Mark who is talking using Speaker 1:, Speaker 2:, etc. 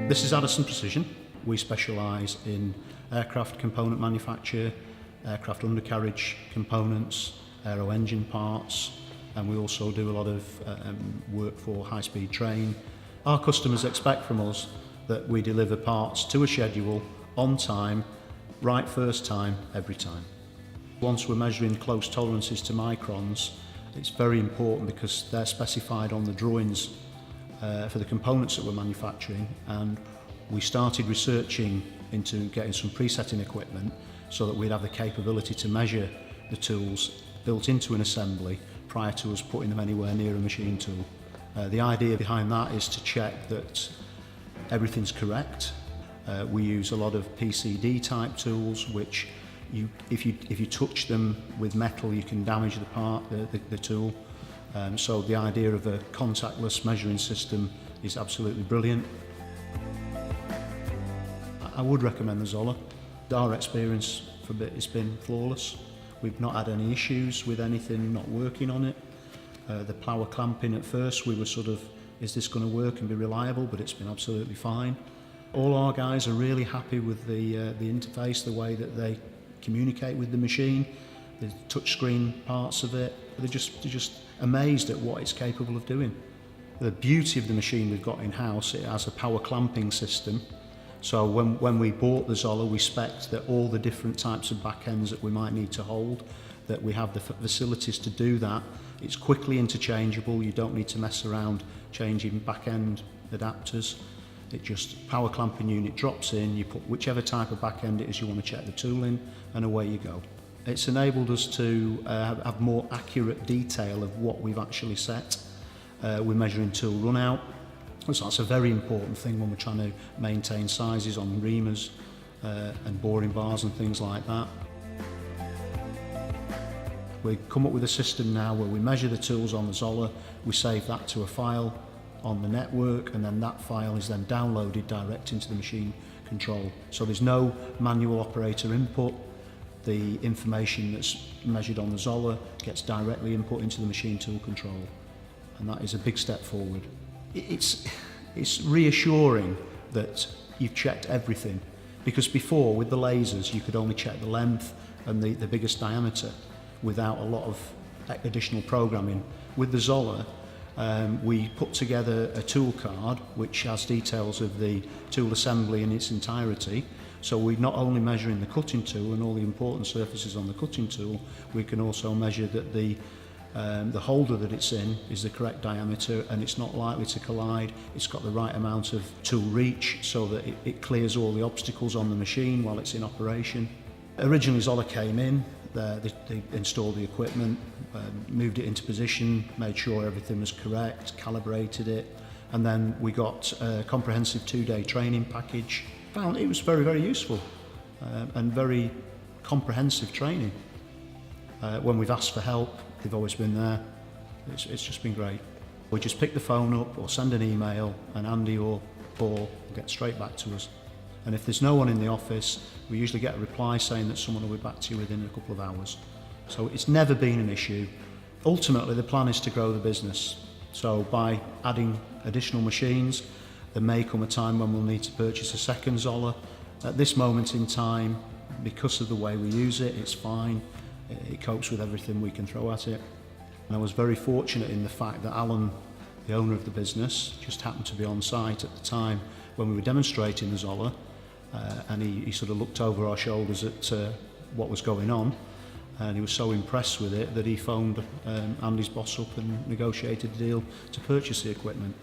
Speaker 1: This is Addison Precision. We specialise in aircraft component manufacture, aircraft undercarriage components, aero engine parts, and we also do a lot of work for high-speed train. Our customers expect from us that we deliver parts to a schedule, on time, right first time, every time. Once we're measuring close tolerances to microns, it's very important because they're specified on the drawings for the components that we're manufacturing, and we started researching into getting some presetting equipment so that we'd have the capability to measure the tools built into an assembly prior to us putting them anywhere near a machine tool. The idea behind that is to check that everything's correct. We use a lot of PCD type tools which if you touch them with metal you can damage the part, the tool. So the idea of a contactless measuring system is absolutely brilliant. I would recommend the ZOLLER. Our experience for a bit has been flawless. We've not had any issues with anything not working on it. The plough clamping at first we were sort of, is this going to work and be reliable, but it's been absolutely fine. All our guys are really happy with the interface, the way that they communicate with the machine, the touchscreen parts of it. They're just amazed at what it's capable of doing. The beauty of the machine we've got in-house, it has a power clamping system. So when we bought the ZOLLER, we spec'd that all the different types of back ends that we might need to hold, that we have the facilities to do that. It's quickly interchangeable, you don't need to mess around changing back end adapters. It just, power clamping unit drops in, you put whichever type of back end it is you want to check the tool in, and away you go. It's enabled us to have more accurate detail of what we've actually set. We're measuring tool run out, so that's a very important thing when we're trying to maintain sizes on reamers and boring bars and things like that. We come up with a system now where we measure the tools on the ZOLLER, we save that to a file on the network, and then that file is then downloaded direct into the machine control. So there's no manual operator input. The information that's measured on the ZOLLER gets directly input into the machine tool control, and that is a big step forward. It's reassuring that you've checked everything, because before with the lasers you could only check the length and the biggest diameter without a lot of additional programming. With the ZOLLER, we put together a tool card which has details of the tool assembly in its entirety. So we're not only measuring the cutting tool and all the important surfaces on the cutting tool, we can also measure that the holder that it's in is the correct diameter and it's not likely to collide. It's got the right amount of tool reach so that it clears all the obstacles on the machine while it's in operation. Originally ZOLLER came in, they installed the equipment, moved it into position, made sure everything was correct, calibrated it, and then we got a comprehensive 2-day training package. Found it was very, very useful and very comprehensive training. When we've asked for help, they've always been there. It's just been great. We just pick the phone up or send an email and Andy or Paul will get straight back to us. And if there's no one in the office, we usually get a reply saying that someone will be back to you within a couple of hours. So it's never been an issue. Ultimately, the plan is to grow the business. So by adding additional machines, there may come a time when we'll need to purchase a second ZOLLER. At this moment in time, because of the way we use it, it's fine. It copes with everything we can throw at it. And I was very fortunate in the fact that Alan, the owner of the business, just happened to be on site at the time when we were demonstrating the ZOLLER, and he sort of looked over our shoulders at what was going on, and he was so impressed with it that he phoned Andy's boss up and negotiated a deal to purchase the equipment.